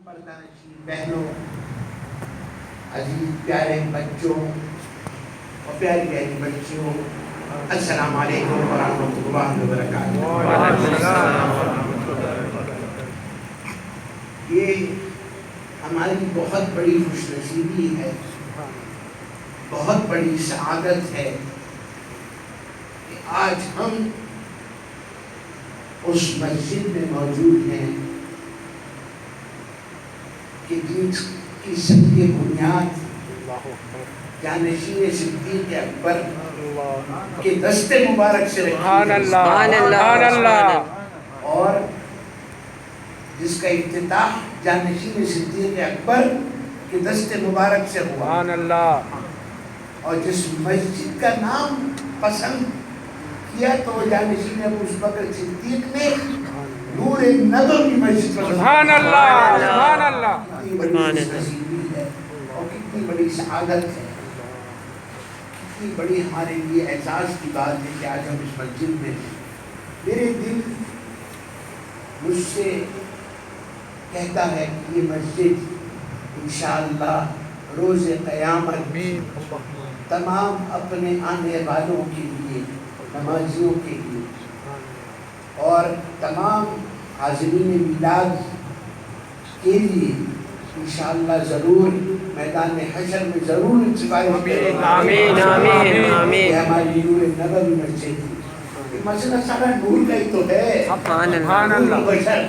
پردانشی بہنوں، عزیز پیارے بچوں اور پیاری پیاری بچیوں، السلام علیکم ورحمۃ اللہ وبرکاتہ۔ یہ ہماری بہت بڑی خوش نصیبی ہے، بہت بڑی سعادت ہے کہ آج ہم اس مسجد میں موجود ہیں کہ جس کی سب کی بنیاد جانشین صدیق اکبر کے دست مبارک سے رکھی ہے، اور جس کا افتتاح جانشین صدیق اکبر کے دست مبارک سے ہوا، اور جس مسجد کا نام پسند کیا تو جانشین ابو بکر صدیق نے نور نبوی مسجد پر سبحان اللہ، سبحان اللہ۔ کتنی بڑی خوش نصیبی ہے اور کتنی بڑی سعادت ہے، کتنی بڑی ہمارے لیے اعزاز کی بات ہے کہ آج ہم اس مسجد میں ہیں۔ میرے دل مجھ سے کہتا ہے کہ یہ مسجد انشاءاللہ روز قیامت تمام اپنے آنے والوں کے لیے، نمازیوں کے لیے اور تمام حاضرین میلاد کے لیے انشاءاللہ ضرور میدان حشر میں ضرور سفارش کرے گا۔ آمین آمین آمین۔ یہ ہماری نور نبوی مسجد ہے، یہ مسئلہ سارا نور کا ہی تو ہے، سبحان اللہ۔ بشر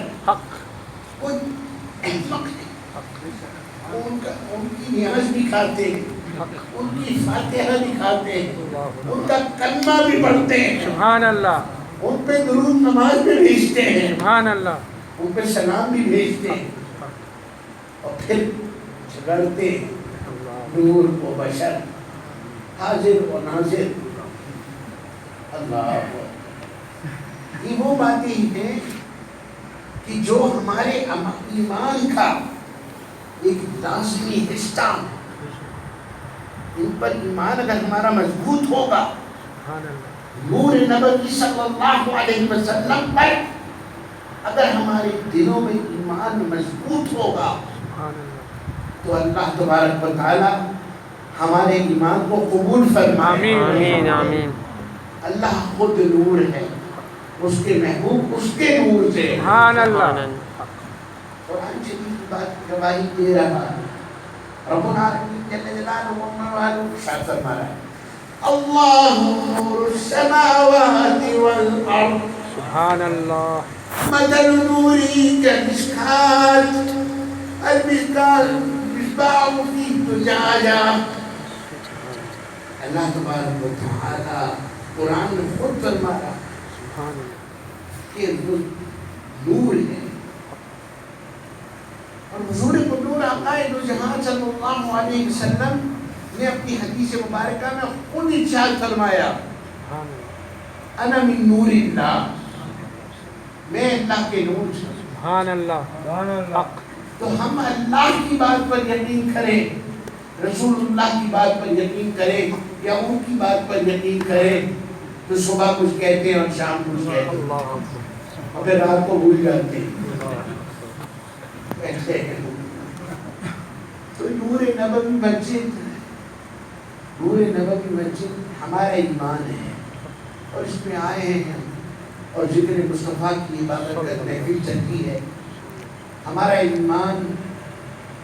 کوئی احمق ہے، ان کی نیاز بھی کھاتے ہیں، ان کی فاتحہ بھی کھاتے ہیں، ان کا کلمہ بھی پڑھتے ہیں، سبحان اللہ، ان پہ درود نماز بھی بھیجتے ہیں، سبحان اللہ، ان پہ سلام بھی بھیجتے ہیں، اور پھر جھگڑتے نور و بشر، حاضر و ناظر۔ اللہ یہ وہ باتیں ہیں کہ جو ہمارے ایمان کا ایک لازمی حصہ، ان پر ایمان اگر ہمارا مضبوط ہوگا، نور نبوی صلی اللہ علیہ وسلم پر اگر ہمارے دلوں میں ایمان مضبوط ہوگا تو اللہ تبارک و تعالی ہمارے ایمان کو قبول فرمائے۔ آمین آمین۔ اللہ خود نور ہے، اس کے محبوب اس کے نور سے، سبحان اللہ۔ قرآن شریف کی بات گواہی دے رہا ہے، رب العالمین جل جلالہ ارشاد فرما رہا ہے، اللہ نور السماوات والارض، سبحان اللہ، مثل نوری کمشکات، المصباح فی زجاجہ۔ اللہ تبارک و تعالی قرآن میں خود فرما رہا کہ وہ نور ہے، اور حضور نور عقائد و جہاں صلی اللہ علیہ وسلم نے اپنی حدیث مبارکہ میں خود ارشاد فرمایا، انا من نور اللہ، میں اللہ کے نور سے، سبحان اللہ۔ تو ہم اللہ کی بات پر یقین کریں، رسول اللہ کی بات پر یقین کریں یا ان کی بات پر یقین کریں، تو صبح کچھ کہتے ہیں اور شام کچھ کہتے ہیں، اور پھر رات کو بھول جاتے ہیں۔ تو نور نبوی مسجد، نور نبوی مسجد ہمارا ایمان ہے، اور اس میں آئے ہیں ہم، اور ذکر مصطفیٰ کی عبادت کا محفل چلتی ہے، ہمارا ایمان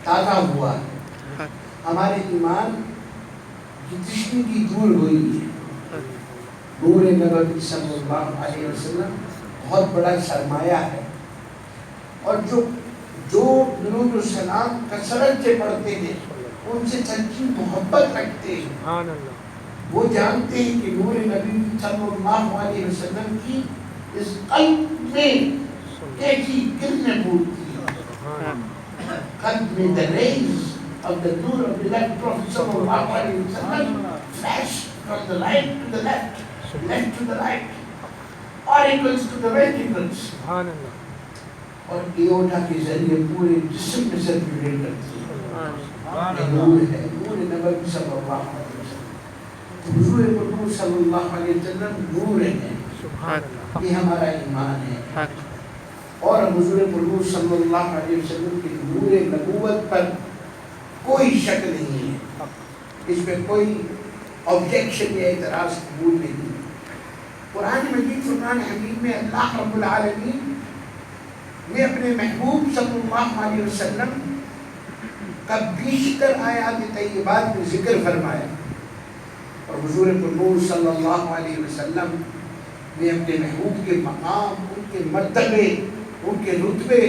تازہ ہوا ہے، ہمارے ایمان کی تشنگی دور ہوئی ہے۔ نور نبوی صلی اللہ علیہ وسلم بہت بڑا سرمایہ ہے، اور جو درود و سلام کثرت سے پڑھتے ہیں ان سے سچی محبت رکھتے ہیں، وہ جانتے ہیں کہ نور نبی صلی اللہ علیہ وسلم کی اس قلب میں کیسی کرنیں پھوٹتی ہیں، قلب میں the rays of the nur of the beloved Prophet صلی اللہ علیہ وسلم flash from the right to the left, left to the right, auricles to the ventricles، اور ایوٹا کے ذریعے پورے جسم میں سرکولیٹ کرتی ہے۔ یہ نور ہے، نور نبوی صلی اللہ علیہ وسلم، حضور نور صلی اللہ علیہ وسلم نور ہے، یہ ہمارا ایمان ہے، اور حضور نور صلی اللہ علیہ وسلم کے نور ظہور نبوت پر کوئی شک نہیں ہے، اس پہ کوئی آبجیکشن یا اعتراض قبول نہیں۔ قرآن مجید فرقان حمید میں اللہ رب العالمین نے اپنے محبوب صلی اللہ علیہ وسلم کا بیشتر آیات طیبات میں ذکر فرمایا، اور حضور نور صلی اللہ علیہ وسلم نے اپنے محبوب کے مقام، ان کے مرتبے، ان کے رتبے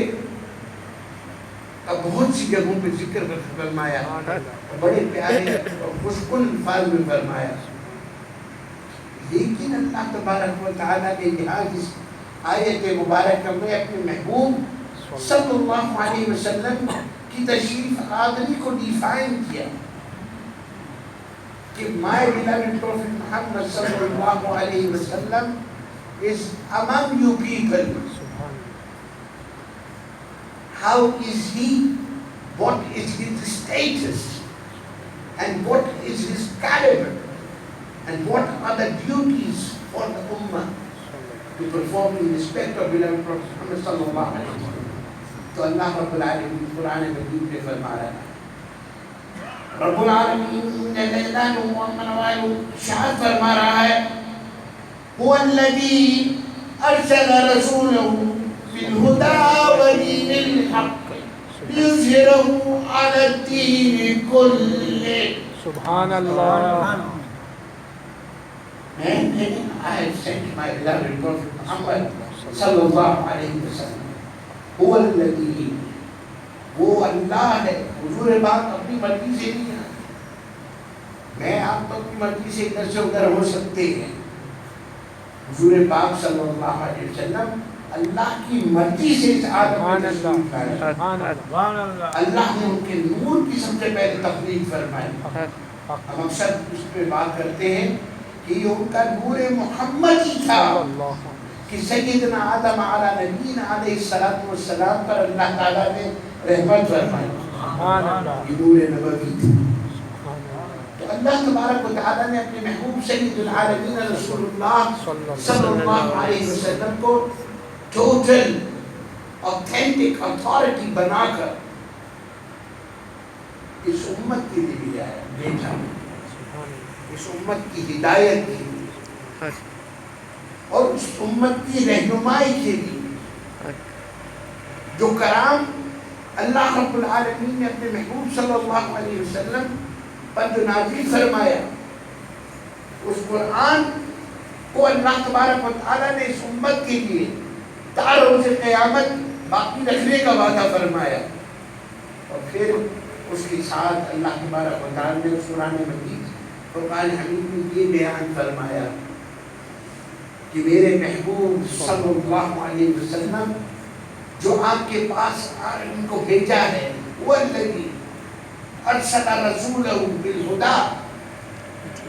کا بہت سی جگہوں پہ ذکر فرمایا، بڑے پیارے اور خوشگل الفاظ میں فرمایا۔ لیکن اللہ تبارک و تعالیٰ نے یہاں اس آیت مبارکہ میں اپنے محبوب صلی اللہ علیہ وسلم کی تشریف آوری کو ڈیفائن کیا کہ my beloved Prophet Muhammad صلی اللہ علیہ وسلم is among you people. How is he? What is his status? And what is his caliber? And what are the duties for the Ummah to perform in respect of beloved Prophet Muhammad sallallahu alaihi wasallam? تو اللہ رب العالمین قرآن مجید میں فرما رہا ہے، رب العالمین جل جلالہ شاہد فرما رہا ہے، هو الذی ارسل رسولہ بالہدی ودین الحق لیظہرہ علی الدین کلہ۔ سبحان اللہ۔ And I have sent my beloved Prophet Muhammad sallallahu alayhi wa sallam. هو الذی، وہ اللہ ہے۔ حضور پاک اپنی مرضی سے نہیں ہے، میں آپ تو اپنی مرضی سے ادھر سے ادھر ہو سکتے ہیں، حضور پاک صلی اللہ علیہ وسلم اللہ کی مرضی سے اس عالم میں تشریف لائے۔ اللہ نے ان کے نور کی سب سے پہلے تخلیق فرمائی۔ ہم اکثر اس پہ بات کرتے ہیں کہ یہ ان کا نور محمد ہی تھا کہ سیدنا آدم علیہ نبینا علیہ السلام پر اللہ تعالیٰ نے رحمت فرمائی، یہ نور نبوی تھا۔ تو اللہ تبارک و تعالیٰ نے اپنے محبوب سید العالمین رسول اللہ صلی اللہ علیہ وسلم کو ٹوٹل آتھینٹک اتھارٹی بنا کر اس امت کے لیے بھیجا، اس امت کی ہدایت کے لیے اور اس امت کی رہنمائی کے لیے، جو کلام اللہ رب العالمین نے اپنے محبوب صلی اللہ علیہ وسلم پر جو نازل فرمایا، اس قرآن کو اللہ تبارک و تعالیٰ نے اس امت کے لیے تا روز قیامت باقی رکھنے کا وعدہ فرمایا، اور پھر اس کے ساتھ اللہ تبارک و تعالیٰ نے اس قرآن مجید فرقان حمید میں یہ بیان فرمایا کہ میرے محبوب صلی اللہ علیہ وسلم جو آپ کے پاس ان کو بھیجا ہے، وہ الذی ارسل رسولہ بالہدی،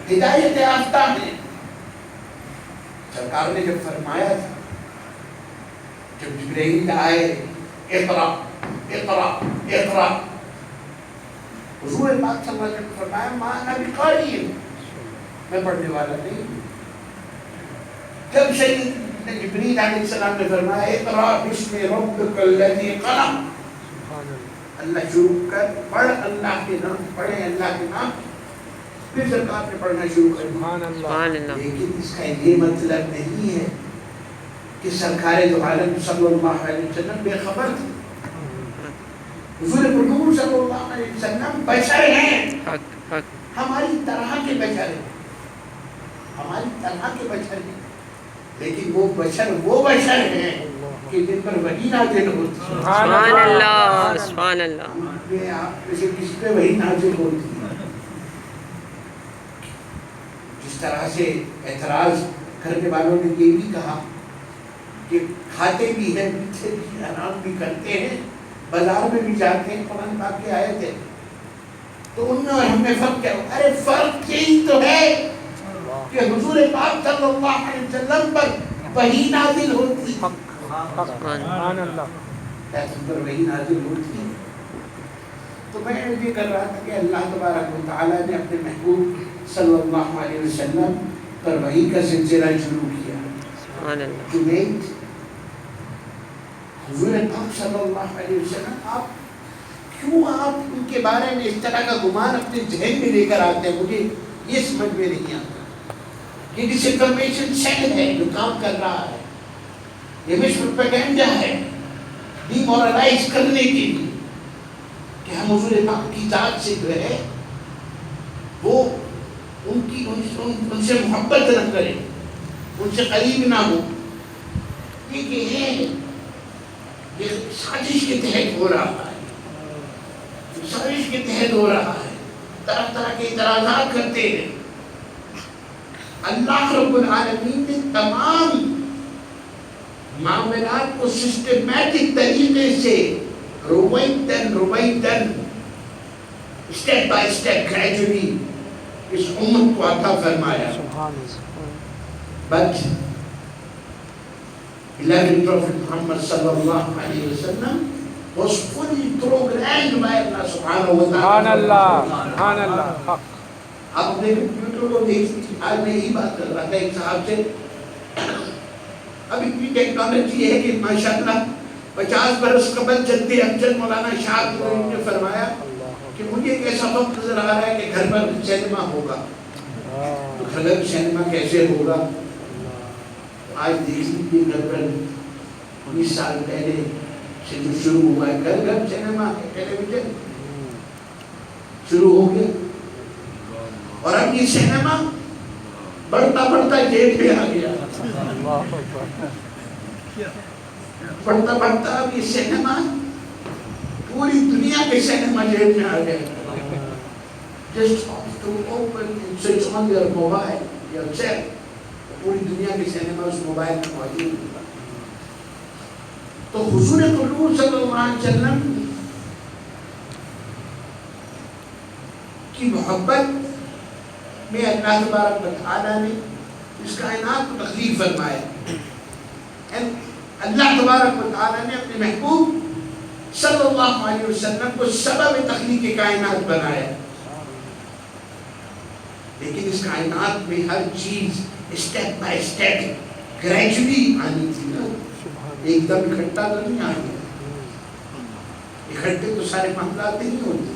ہدایت یافتہ ہے۔ سرکار نے جب فرمایا تھا، جب جبرائیل آئے اقرأ اقرأ اقرأ، حضور پاک صلی اللہ علیہ وسلم نے فرمایا ما انا بقاری، میں پڑھنے والا نہیں ہوں۔ جب سیدنا جبریل علیہ السلام نے فرمایا اقرأ باسم ربک الذی خلق، اللہ شروع کر پڑھ اللہ کے نام، پڑھیں اللہ کے نام، پھر سرکار نے پڑھنا شروع کر دیا۔ لیکن اس کا یہ مطلب نہیں ہے کہ سرکار دو عالم صلی اللہ علیہ وسلم بے خبر تھے۔ حضور نور صلی اللہ علیہ وسلم بشر ہیں، ہماری طرح کے بشر ہیں، ہماری طرح کے بشر ہیں، لیکن وہ بشر ہیں کہ جن پر وحی نازل ہوتی ہے۔ سبحان اللہ، سبحان اللہ۔ آپ میں سے کس پہ وحی نازل ہوتی ہے؟ جس طرح سے اعتراض کرنے والوں نے یہ بھی کہا کہ کھاتے بھی ہیں، پیتے بھی ہیں، آرام بھی کرتے ہیں، بازار میں بھی جاتے ہیں، قرآن پاک کے آیت ہے، تو ان میں اور ہم میں فرق کیا ہو؟ ارے فرق یہی تو ہے کہ حضور پاک صلی اللہ علیہ وسلم پر وحی نازل ہوتی ہے، سبحان اللہ، پر وحی نازل ہوتی ہے۔ تو میں یہ کر رہا تھا کہ اللہ تبارک و تعالیٰ نے اپنے محبوب صلی اللہ علیہ وسلم پر وحی کا سلسلہ شروع کیا، حضور پاک صلی اللہ علیہ وسلم آپ کیوں آپ ان کے بارے میں اس طرح کا گمان اپنے ذہن میں لے کر آتے ہیں؟ مجھے یہ سمجھ میں نہیں آتا. یہ ڈس انفارمیشن سیل ہے جو کام کر رہا ہے. یہ وش پروپیگنڈا ہے ڈی مورلائز کرنے کے لیے کہ ہم حضور پاک کی ذات سے جو ہے وہ ان سے محبت نہ کریں, ان سے قریب نہ ہو. یہ ہے یہ سازش کے تحت ہو رہا ہے, سازش کے تحت ہو رہا ہے. طرح طرح کے اعتراضات کرتے ہیں. اللہ رب العالمین نے تمام معاملات کو سسٹمیٹک طریقے سے رویتاً اسٹیپ بائی اسٹیپ گریجولی اس امت کو عطا فرمایا. But beloved Prophet Muhammad sallallahu alayhi wa sallam was fully programmed by Allah subhanahu wa ta'ala. Subhanallah. آپ اپنے کمپیوٹر کو دیکھ, آج میں یہی بات کر رہا تھا ایک صاحب سے. اب اتنی ٹیکنالوجی ہے کہ ماشاءاللہ 50 برس قبل جد امجد مولانا شاہ نے فرمایا کہ مجھے ایک ایسا وقت نظر آ رہا ہے کہ گھر پر سینما ہوگا. تو گھر سینما کیسے ہوگا؟ آج دیکھ لیجیے گھر پر 19 سال پہلے سے جو شروع ہوا ہے, گھر گھر سینما ہے, ٹیلی ویژن شروع ہو گیا. اور اب یہ سینما بڑھتا بڑھتا جیب پہ آ گیا. بڑھتا بڑھتا اب یہ سینما پوری دنیا کے سینما جیب میں آ گئے. Just to open and switch on your mobile, your cell, پوری دنیا کے سینما اس موبائل میں موجود ہوگا. تو حضور قدوس صلی اللہ علیہ وسلم کی محبت میں اللہ تبارک و تعالیٰ نے اس کائنات کو تخلیق فرمایا. اللہ تبارک و تعالیٰ نے اپنے محبوب صلی اللہ علیہ وسلم کو سبب تخلیق کائنات بنایا. لیکن اس کائنات میں ہر چیز اسٹیپ بائی اسٹیپ گریجولی آنی تھی نا, ایک دم اکٹھا تو نہیں آنی. اکٹھے تو سارے معاملات نہیں ہوتے.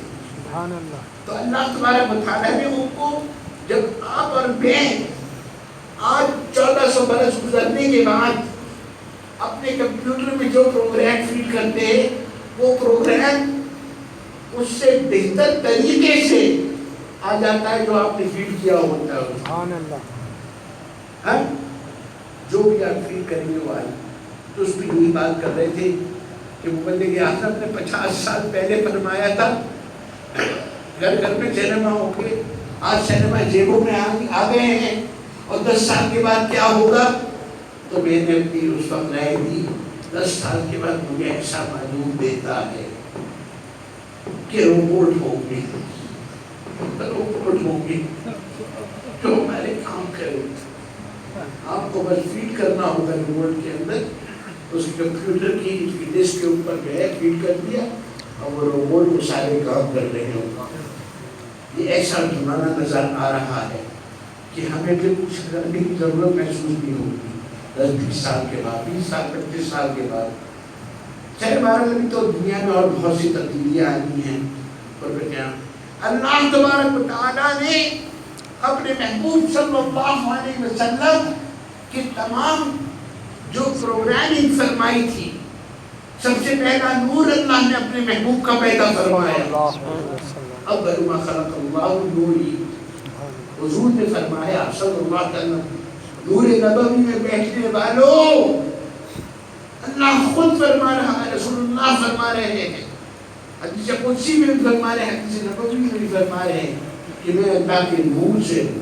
تو اللہ تبارک و تعالیٰ نے ان کو, جب آپ اور میں آج 1400 برس گزرنے کے بعد اپنے کمپیوٹر میں جو پروگرام فیڈ کرتے ہیں وہ پروگرام اس سے بہتر طریقے سے آ جاتا ہے جو آپ نے فیڈ کیا ہوتا ہے. سبحان اللہ. جو بھی آپ فیڈ کریں گے وہ آئے. تو اس پہ یہی بات کر رہے تھے کہ مبلغ اعظم نے 50 سال پہلے فرمایا تھا گھر گھر میں سینما ہو کے, آج سینما جیبوں میں آ گئے ہیں. اور 10 سال کے بعد کیا ہوگا؟ تو میں نے اپنی اس وقت رائے دی, 10 سال کے بعد مجھے ایسا معلوم دیتا ہے کہ روبوٹ ہوں گے جو ہمارے کام کرے. آپ کو بس فیڈ کرنا ہوگا روبوٹ کے اندر, اس کمپیوٹر کی ڈسک کے اوپر گئے فیڈ کر دیا اور وہ روبوٹ وہ سارے کام کر رہے ہوگا. یہ ایسا زمانہ نظر آ رہا ہے کہ ہمیں پھر کچھ کرنے کی ضرورت محسوس نہیں ہوگی. 10-20 سال کے بعد, 20 سال 25 سال کے بعد. چاہے ہمارے بھی تو دنیا میں اور بہت سی تبدیلیاں آئی ہیں. اور کیا اللہ تبارک و تعالیٰ نے اپنے محبوب صلی اللہ علیہ وسلم کی تمام جو پروگرامنگ فرمائی تھی, سب سے پہلا نور اللہ نے اپنے محبوب کا پیدا فرمایا. اول ما خلق اللہ نوری, حضور نے فرمایا صلی اللہ علیہ وسلم, نور نبوی میں بیٹھنے والوں, اللہ خود فرما رہا ہے, رسول اللہ فرما رہے ہیں, حدیث قدسی میں بھی فرما رہے ہیں, حدیث نبوی میں بھی فرما رہے ہیں کہ میں اللہ کے نور سے ہوں.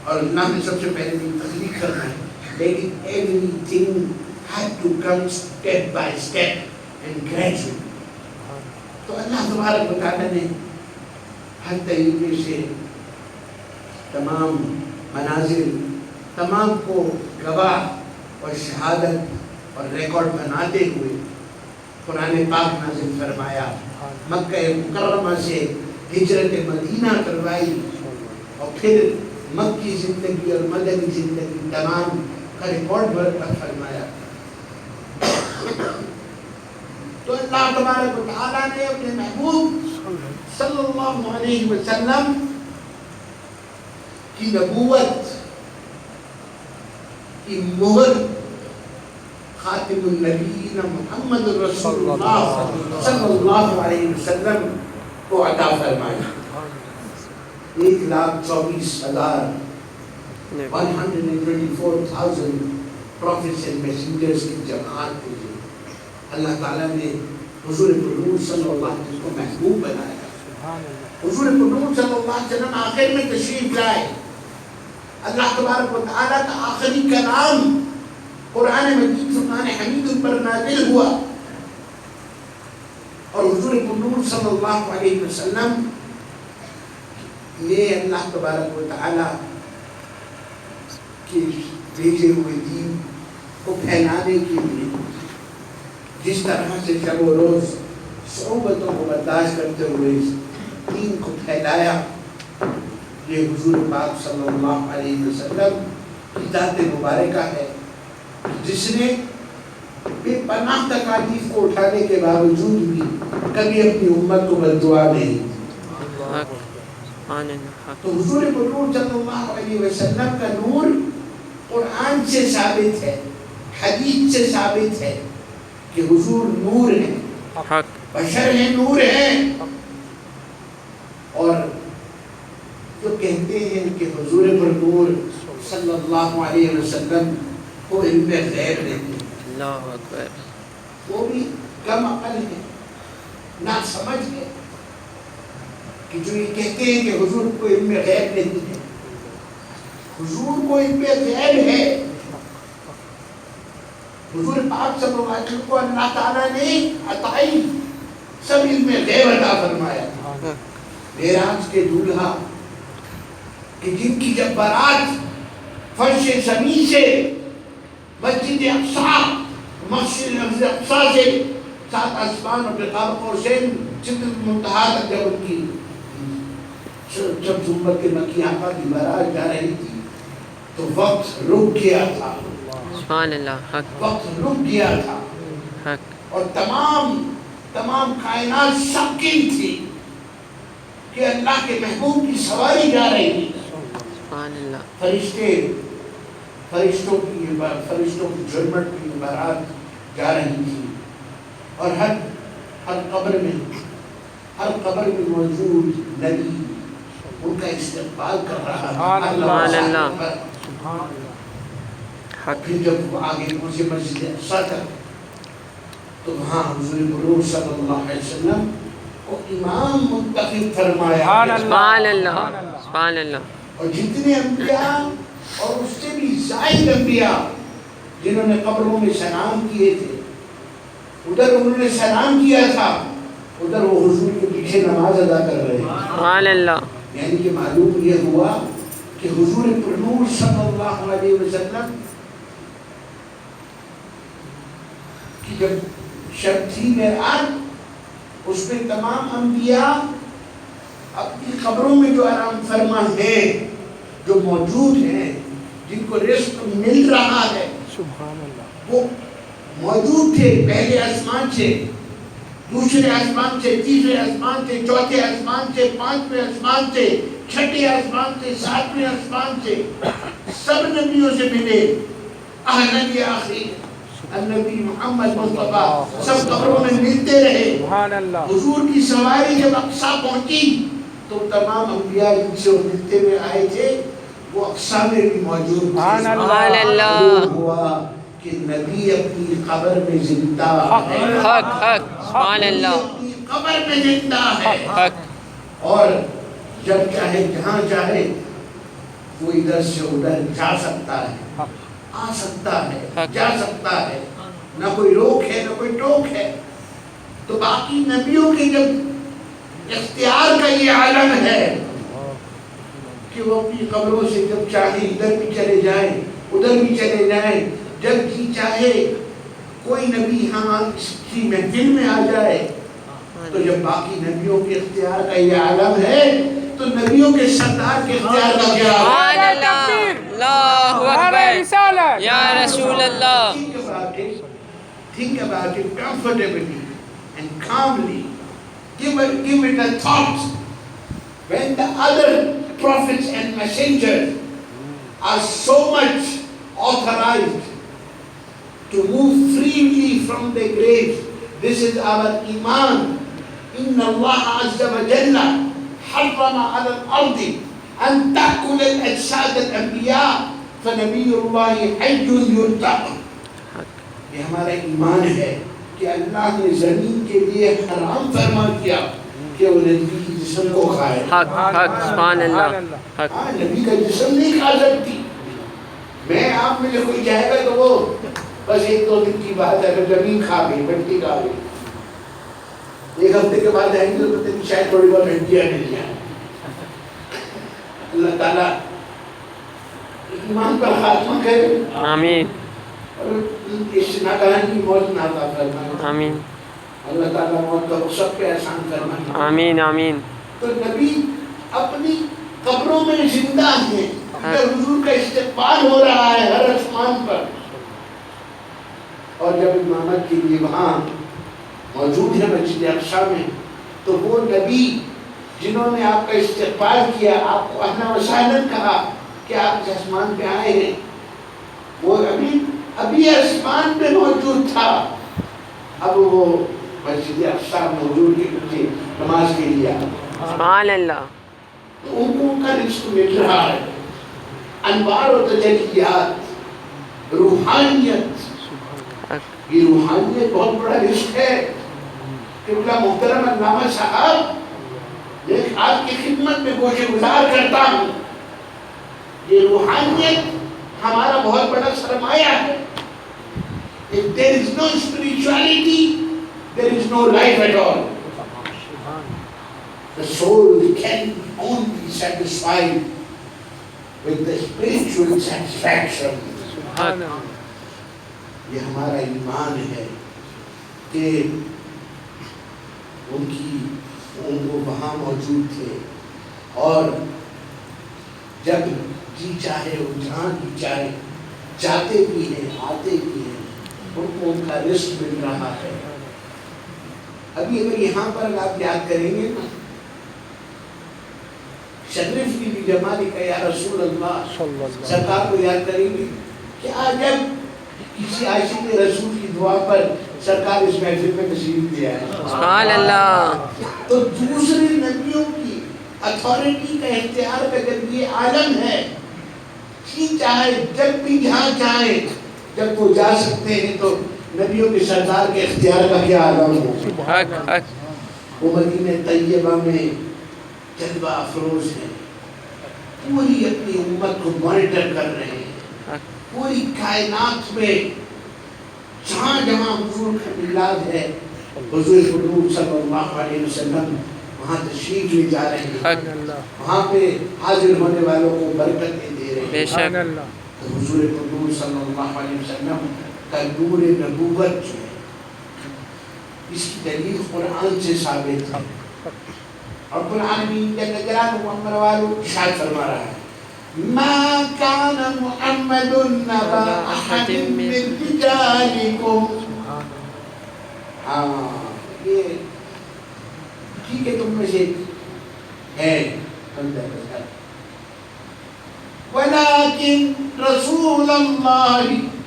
اور اللہ نے سب سے پہلے بھی تخلیق کرنا ہے, لیکن everything had to come step by step and gradually. تو اللہ تبارک و تعالیٰ نے ہر طریقے سے تمام مناظر, تمام کو گواہ اور شہادت اور ریکارڈ بناتے ہوئے قرآن پاک نازل فرمایا. مکہ مکرمہ سے ہجرت مدینہ کروائی, اور پھر مکی زندگی اور مدنی زندگی تمام کا ریکارڈ فرمایا. تو تو اللہ تبارک و تعالیٰ نے اپنے محبوب صلی اللہ علیہ وسلم کی نبوت کی مہر خاتم النبیین محمد رسول اللہ صلی اللہ علیہ وسلم کو عطا فرمایا. 1,24,000 124,000 prophets and messengers کی جماعت کو اللہ تعالیٰ نے حضور پرنور صلی اللہ علیہ وسلم کو محبوب بنایا. حضور پرنور صلی اللہ علیہ وسلم آخر میں تشریف لائے. اللہ تبارک و تعالیٰ کا آخری کلام قرآن مجید فرقان حمید پر نازل ہوا اور حضور پرنور صلی اللہ علیہ وسلم نے اللہ تبارک و تعالیٰ کے بھیجے ہوئے دین کو پھیلانے کے لیے جس طرح سے شب و روز صعوبتوں کو برداشت کرتے ہوئے دین کو پھیلایا، یہ حضور پاک صلی اللہ علیہ وسلم کی ذات مبارکہ ہے جس نے بے پناہ تکالیف کو اٹھانے کے باوجود بھی کبھی اپنی امت کو بددعا نہیں دی. تو حضور پرنور صلی اللہ علیہ وسلم کا نور قرآن سے ثابت ہے، حدیث سے ثابت ہے کہ حضور نور ہیں، بشر ہیں، نور ہیں. اور جو کہتے ہیں کہ حضور پرنور صلی اللہ علیہ وسلم کو علم غیب نہیں ہے، اللہ اکبر، وہ بھی کم عقل ہے، نہ سمجھ ہے کہ جو یہ کہتے ہیں کہ حضور کو علم غیب نہیں ہے. حضور کو علم غیب ہے. حضور پاک صلی اللہ علیہ وسلم کو اللہ تعالیٰ نے عطائی سب علم غیب عطا فرمایا. معراج کے دولہا کہ جن کی جب بارات فرش زمین سے مسجد اقصیٰ، مسجد اقصیٰ سے 7 آسمانوں کے قاب قوسین سدرۃ المنتہا تک جب ان کی جب جمعہ کے مکی آقا کی بارات جا رہی تھی تو وقت رک گیا تھا. سبحان اللہ، حق، وقت رک گیا تھا حق، اور تمام کائنات شاکر تھی کہ اللہ کے محبوب کی سواری جا رہی تھی. سبحان اللہ، فرشتوں کی جرمٹ کی بارات جا رہی تھی اور ہر قبر میں موجود نبی ان کا استقبال کر رہا تھا. سبحان اللہ، حق، پھر جب وہ آگے پہنچے مسجد اقصیٰ تک تو وہاں حضور پرنور صلی اللہ علیہ وسلم کو امام منتخب فرمایا. سبحان اللہ، سبحان اللہ، اور جتنے انبیاء اور اس سے بھی زائد انبیاء جنہوں نے قبروں میں سلام کیے تھے، ادھر انہوں نے سلام کیا تھا، ادھر وہ حضور کے پیچھے نماز ادا کر رہے ہیں. سبحان اللہ، یعنی کہ معلوم یہ ہوا کہ حضور پرنور صلی اللہ علیہ وسلم کی جب شب تھی معراج، اس میں تمام انبیاء اپنی قبروں میں جو آرام فرما ہیں، جو موجود ہیں، جن کو رزق مل رہا ہے، سبحان اللہ، وہ موجود تھے. پہلے آسمان سے، دوسرے آسمان سے، تیسرے آسمان سے، چوتھے آسمان سے، 5ویں آسمان سے، 6ٹھے آسمان سے، 7ویں آسمان سے سب نبیوں سے ملے. نبی آخری النبی محمد مصطفیٰ سب قبروں میں ملتے رہے. سبحان اللہ، حضور کی سواری جب اقصیٰ پہنچی تو تمام انبیاء جن سے وہ ملتے ہوئے آئے تھے وہ اقصیٰ میں بھی موجود تھے. سبحان اللہ، ہوا کہ نبی اپنی قبر میں زندہ ہے. حق، حق، سبحان اللہ، اپنی قبر میں زندہ ہے حق، اور جب چاہے جہاں چاہے وہ ادھر سے ادھر جا سکتا ہے، آ سکتا ہے، جا سکتا ہے. نہ کوئی روک ہے نہ کوئی ٹوک ہے. تو باقی نبیوں کے جب اختیار کا یہ عالم ہے کہ وہ اپنی قبروں سے جب چاہے ادھر بھی چلے جائیں ادھر بھی چلے جائیں، جب جی چاہے کوئی نبی ہاں کی محفل میں آ جائے. تو جب باقی نبیوں کے اختیار کا یہ عالم ہے تو نبیوں کے سردار کے اختیار کا کیا سبحان اللہ، اللہ اکبر، یا رسول اللہ. Think about it comfortably. and calmly give it a thought. When the other prophets and messengers are so much authorized to move freely from the graves, this is our iman. Inna Allah Azza wa Jalla harrama ala al-ardi an ta'kul al-ajsad al-anbiya fa nabiyullahi hayyun yurtaq. یہ ہمارا ایمان ہے کہ اللہ نے زمین کے لیے حرام فرما کیا کہ وہ نبی کی جسم کو کھائے. حق حق سبحان اللہ حق. نبی کا جسم نہیں کھا سکتی. میں آپ میں سے کوئی جائے گا تو وہ بس ایک دو دن کی بات ہے. اگر زمین کھا گئی مٹی کھا گئی ایک ہفتے کے بعد آئیں گے تو پتہ نہیں شاید تھوڑی بہت ہڈیاں مل جائیں. اللہ تعالیٰ ایمان پر خاتمہ کرے. آمین اس ناکارن کی موت نہ عطا فرمائے. آمین. اللہ تعالیٰ موت کا سب پہ احسان فرمائے. آمین آمین. تو نبی اپنی قبروں میں زندہ ہیں. اگر حضور کا استقبال ہو رہا ہے ہر آسمان پر اور جب امامت کے لیے وہاں موجود ہے مسجد اقصی میں تو وہ نبی جنہوں نے آپ کا استقبال کیا آپ کو اہلا و سہلا کہا کہ آپ اس آسمان پہ آئے ہیں وہ ابھی آسمان پہ موجود تھا. اب وہ مسجد اقصی موجود کے پیچھے نماز کے لیے سبحان اللہ. ان کو ان کا رزق مل رہا ہے. انوار و تجلیات روحانیت. یہ روحانیت بہت بڑا رزق ہے. قبلہ محترم علامہ صاحب ایک آپ کی خدمت میں گوشے گزار کرتا ہوں. یہ روحانیت ہمارا بہت بڑا سرمایہ ہے. If there is no spirituality, there is no life at all. The soul can only be satisfied with the spiritual satisfaction. یہ ہمارا ایمان ہے کہ وہ وہاں موجود تھے اور جب جی چاہے وہ جہاں جی چاہے جاتے بھی ہیں آتے بھی ہیں ان کو ان کا رزق مل رہا ہے. ابھی اگر یہاں پر آپ یاد کریں گے نا شریف کی بھی جمالی کا یا رسول اللہ سرکار کو یاد کریں گے کہ آج جب کسی عاشق رسول کی دعا پر سرکار اس محفل میں تشریف لے آئے سبحان اللہ. تو دوسرے نبیوں کی اتھارٹی کا اختیار کا جب یہ عالم ہے کہ چاہے جب بھی جہاں چاہے جب وہ جا سکتے ہیں تو نبیوں کے سردار کے اختیار کا کیا عالم ہو. حق حق. وہ مدینہ طیبہ میں جلوہ افروز ہیں. پوری اپنی امت کو مانیٹر کر رہے ہیں. پوری کائنات میں جہاں جہاں حضور کا میلاد ہے حضور قدوم صلی اللہ علیہ وسلم وہاں تشریف لے جا رہے ہیں. وہاں پہ حاضر ہونے والوں کو برکتیں دے رہے ہیں. بے شک. تو حضور قدوم صلی اللہ علیہ وسلم کا نور نبوت جو ہے اس کی دلیل قرآن سے ثابت ہے. رب العالمین جل جلالہ و والو ارشاد فرما رہا ہے ما كان محمد نبا احد من رجالكم. یہ ٹھیک ہے تم میں سے ہے ولكن رسول اللہ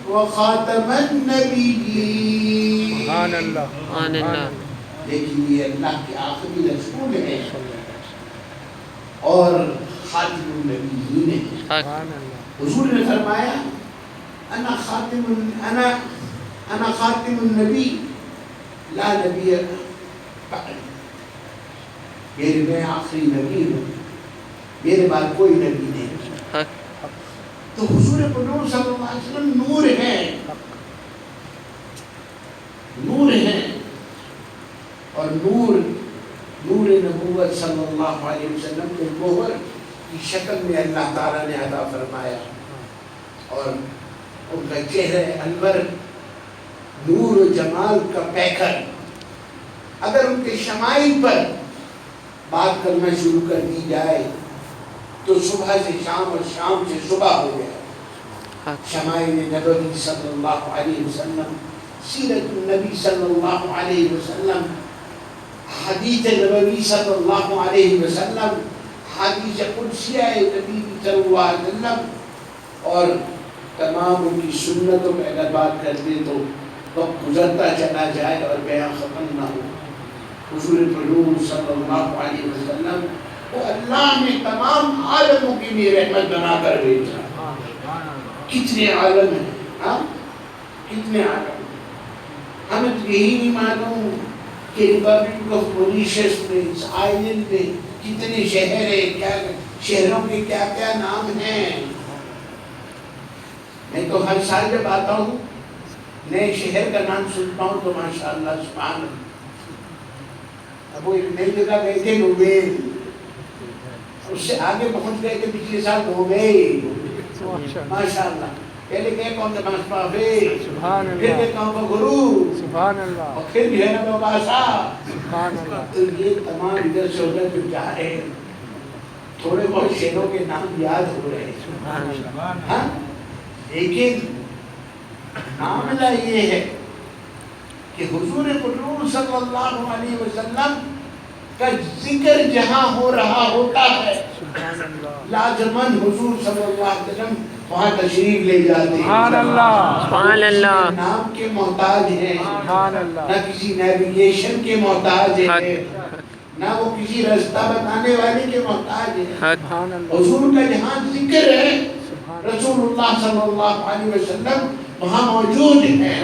وخاتم النبیین. سبحان اللہ سبحان اللہ. لیکن یہ اللہ کے آخری رسول ہے اور خاتم النبیین ہے. حق. حضور نے فرمایا انا خاتم النبی لا نبی بعد. میں آخری نبی ہوں میرے بعد کوئی نبی نہیں. تو حضور قدوم صلی اللہ علیہ وسلم نور ہیں نور ہیں اور نور نبوت صلی اللہ علیہ وسلم کو گوہر کی شکل میں اللہ تعالیٰ نے عطا فرمایا اور ان کا چہرہ انور نور و جمال کا پیکر. اگر ان کے شمائل پر بات کرنا شروع کر دی جائے تو صبح سے شام اور شام سے صبح ہو گیا. شمائل نبوی صلی اللہ علیہ وسلم سیرت النبی صلی اللہ علیہ وسلم حدیث نبوی صلی اللہ علیہ وسلم، حدیث قدسیہ نبی صلی اللہ علیہ وسلم، اور تمام ان کی سنتوں پہ اگر بات کرتے تو وقت گزرتا چلا جائے اور بیان ختم نہ ہو۔ حضور پاک صلی اللہ علیہ وسلم کو اللہ نے تمام عالموں کے لیے رحمت بنا کر بھیجا۔ کتنے عالم ہیں، ہاں کتنے عالم ہیں۔ ہمیں تو یہی نہیں معلوم کہ ریپبلک آف موریشس میں، اس آئلینڈ میں کتنے شہر ہیں، کیا شہروں کے کیا کیا نام ہیں۔ میں تو ہر سال جب آتا ہوں نئے شہر کا نام سنتا ہوں تو ماشاءاللہ سبحان اللہ۔ اب وہ ایک نئی جگہ گئے تھے نوبیل، اس سے آگے پہنچ گئے تھے پچھلے سال نوبیل، ماشاءاللہ۔ پہلے گئے کون سے ماسپافے، پھر گئے کون کو گرو، اور پھر جو ہے نا باباسا۔ تو یہ تمام ادھر سے ادھر جو جا رہے ہیں، تھوڑے بہت شہروں کے نام یاد ہو رہے ہیں، ہاں، لیکن معاملہ یہ ہے کہ حضور پاک صلی اللہ علیہ وسلم کا ذکر جہاں ہو رہا ہوتا ہے لازماً حضور صلی اللہ علیہ وسلم وہاں تشریف لے جاتے ہیں۔ سبحان اللہ۔ نام کے محتاج ہیں، نہ کسی نیویگیشن کے محتاج ہیں، نہ وہ کسی رستہ بتانے والے کے محتاج ہیں۔ حضور کا جہاں ذکر ہے رسول اللہ صلی اللہ علیہ وسلم وہاں موجود ہے۔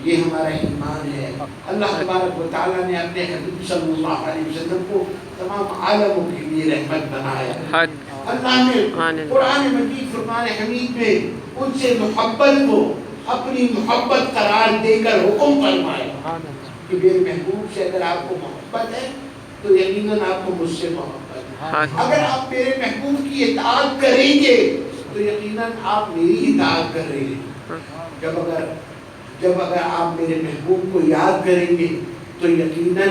یہ ہمارا ایمان ہے۔ اللہ تبارک و تعالیٰ نے اپنے حبیب صلی اللہ علیہ وسلم کو تمام عالموں کے لیے رحمت بنایا۔ اللہ نے قرآن مجید فرقان حمید میں ان سے محبت کو اپنی محبت قرار دے کر حکم فرمایا کہ میرے محبوب سے اگر آپ کو محبت ہے تو یقیناً آپ کو مجھ سے محبت ہے۔ اگر آپ میرے محبوب کی اطاعت کریں گے تو یقیناً آپ میری اطاعت کر رہے ہیں۔ جب اگر آپ میرے محبوب کو یاد کریں گے تو یقیناً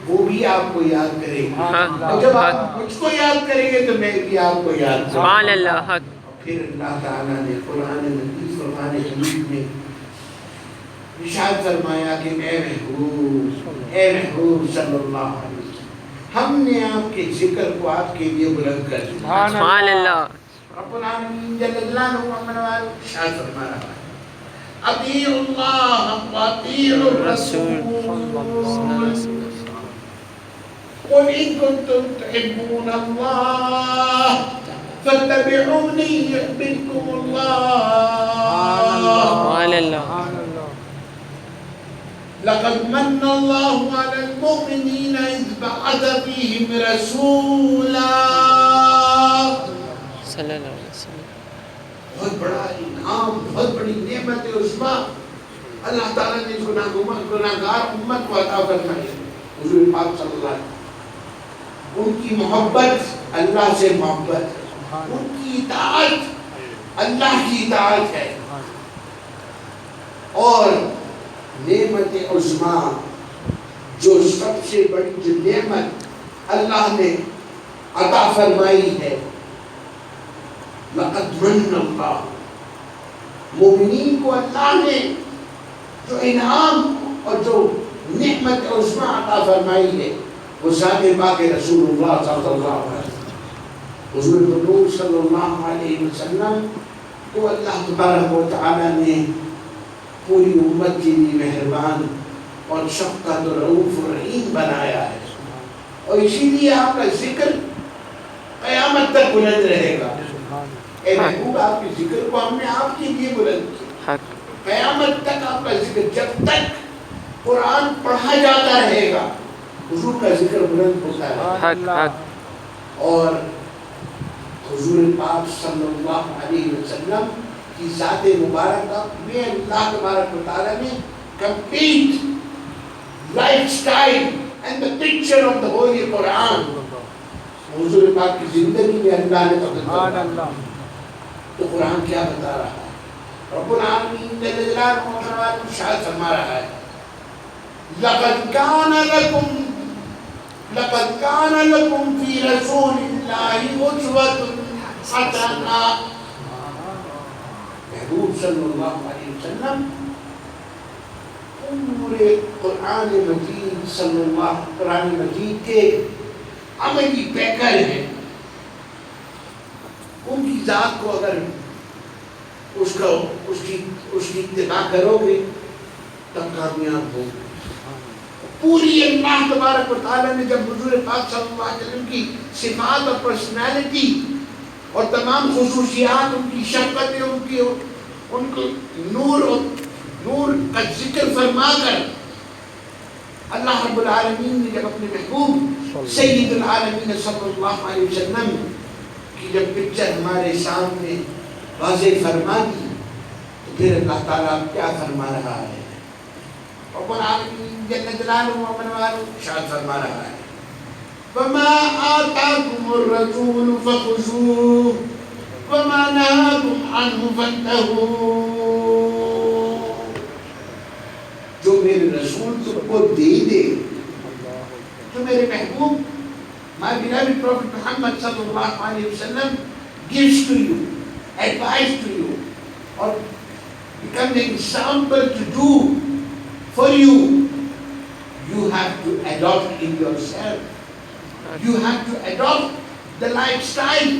وہ بھی آپ کو یاد کریں گے، اور جب آپ مجھ کو یاد کریں گے تو میں بھی آپ کو یاد کروں گا۔ سبحان اللہ۔ پھر اللہ تعالیٰ نے قرآن مجید فرقان حمید میں ارشاد فرمایا کہ اے محبوب صلی اللہ علیہ وسلم، ہم نے آپ کے ذکر کو آپ کے لیے بلند کر دیا۔ سبحان اللہ۔ رب العالمین جل جلالہ ارشاد فرما رہا ہے اطیعوا اللہ واطیعوا الرسول قل ان کنتم تحبون اللہ فاتبعونی یحببکم اللہ لقد من اللہ علی المؤمنین اذ بعث فیہم رسولا۔ صلی اللہ علیہ وسلم۔ بہت بڑا انعام، بہت بڑی نعمت عظمیٰ اللہ تعالیٰ نے گناہگار امت کو عطا فرمائی۔ حضور پاک صلی اللہ علیہ وسلم، ان کی محبت اللہ سے محبت، ان کی اطاعت اللہ کی اطاعت ہے، اور نعمت عظمیٰ جو سب سے بڑی جو نعمت اللہ نے عطا فرمائی ہے، لقد من اللہ، مومنین کو اللہ نے جو انعام اور جو نعمت عظمیٰ عطا فرمائی ہے وہ ذات پاک رسول اللہ صلی اللہ علیہ وسلم۔ حضور پاک صلی اللہ علیہ وسلم کو اللہ تبارک و تعالیٰ نے پوری امت کے لیے مہربان اور شفقت و رؤوف الرحیم بنایا ہے، اور اسی لیے آپ کا ذکر قیامت تک بلند رہے گا۔ اے محبوب، آپ کے ذکر کو ہم نے آپ کے لیے بلند کیا، قیامت تک آپ کا ذکر، جب تک قرآن پڑھا جاتا رہے گا حضور کا ذکر بلند ہوتا ہے۔ اور حضور پاک صلی اللہ علیہ وسلم کی ذات مبارکہ میں اللہ تبارک و تعالیٰ نے complete lifestyle and the picture of the Holy Quran حضور پاک کی زندگی میں اللہ نے پکڑا۔ تو قرآن کیا بتا رہا ہے؟ رب العالمین جل جلالہ ارشاد فرما رہا ہے لقد كان لكم في رسول الله أسوة حسنة۔ محبوب صلی اللہ علیہ وسلم پورے قرآن مجید کے عملی پیکر ہیں. ان کی ذات کو اگر اس کی اتباع کرو گے تب کامیاب ہو. پوری اللہ تبارک و تعالیٰ نے جب حضور پاک صلی اللہ علیہ وسلم کی صفات اور پرسنالٹی اور تمام خصوصیات، ان کی شفقتیں، ان کو نور کا ذکر فرما کر اللہ رب العالمین نے جب اپنے محبوب سید العالمین صلی اللہ علیہ وسلم کی جب پکچر ہمارے سامنے واضح فرما دی تو پھر اللہ تعالیٰ کیا فرما رہا ہے؟ رب العالمین جل جلالہ و منوالہ ارشاد فرما رہا ہے وَمَا آتَاكُمُ الرَّسُولُ فَخُذُوهُ وَمَا نَهَاكُمْ عَنْهُ فَانْتَهُوا. جو میرے رسول تم کو دے دے، جو میرے محبوب my beloved Prophet Muhammad sallallahu alayhi wa sallam gives to you, advice to you, or become an example to do for you, you have to adopt in yourself. You have to adopt the lifestyle,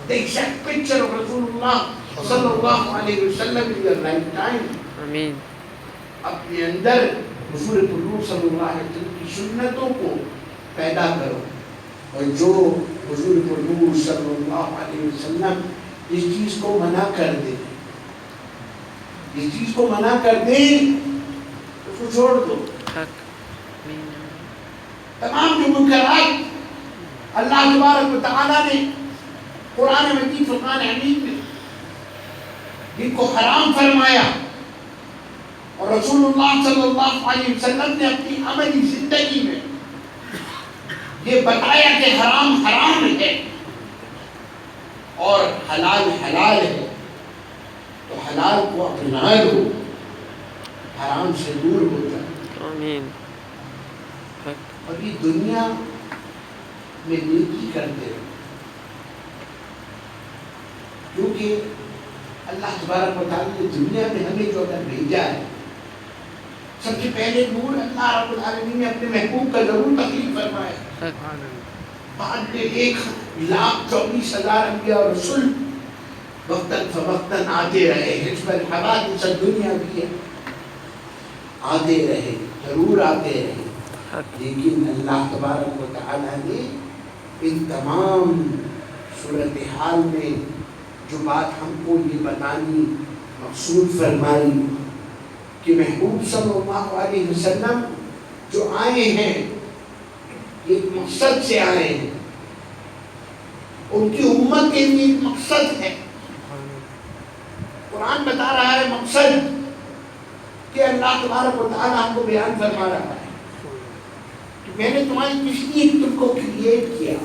the exact picture of Rasulullah sallallahu alayhi wa sallam in your lifetime. Ameen. اپنے اندر حضور قدوم صلی اللہ علیہ وسلم کی سنتوں کو پیدا کرو. اور جو حضور قدوم صلی اللہ علیہ وسلم اس چیز کو منع کر دے، اس چیز کو منع کر دے، اس کو چھوڑ دو. تمام جو منکرات اللہ تبارک و تعالیٰ نے قرآن مجید فرقان حمید میں جن کو حرام فرمایا، اور رسول اللہ صلی اللہ علیہ وسلم نے اپنی عملی زندگی میں یہ بتایا کہ حرام حرام ہے اور حلال حلال ہے، تو حلال کو اپنا لو، حرام سے دور ہو جائے. آمین. اور یہ دنیا میں نیکی کرتے رہو، کیونکہ اللہ تبارک و تعالیٰ نے دنیا میں ہمیں جو اگر بھیجا ہے، سب سے پہلے نور اللہ رب العالمین نے اپنے محبوب کا ضرور تخلیق فرمایا. بعد میں 1,24,000 انبیاء اور رسول وقتاً فوقتاً آتے رہے. حزب الحوادث دنیا بھی ہے، آتے رہے، ضرور آتے رہے. لیکن اللہ تبارک و تعالیٰ نے ان تمام صورتحال میں جو بات ہم کو یہ بتانی مقصود فرمائی کہ محبوب صلی اللہ علیہ وسلم جو آئے ہیں ایک مقصد سے آئے ہیں، ان کی امت کے لیے ایک مقصد ہے. قرآن بتا رہا ہے مقصد کہ اللہ تبارک و تعالیٰ ہم کو بیان فرما رہا ہے کہ میں نے تمہاری کس لیے تم کو کریٹ کیا.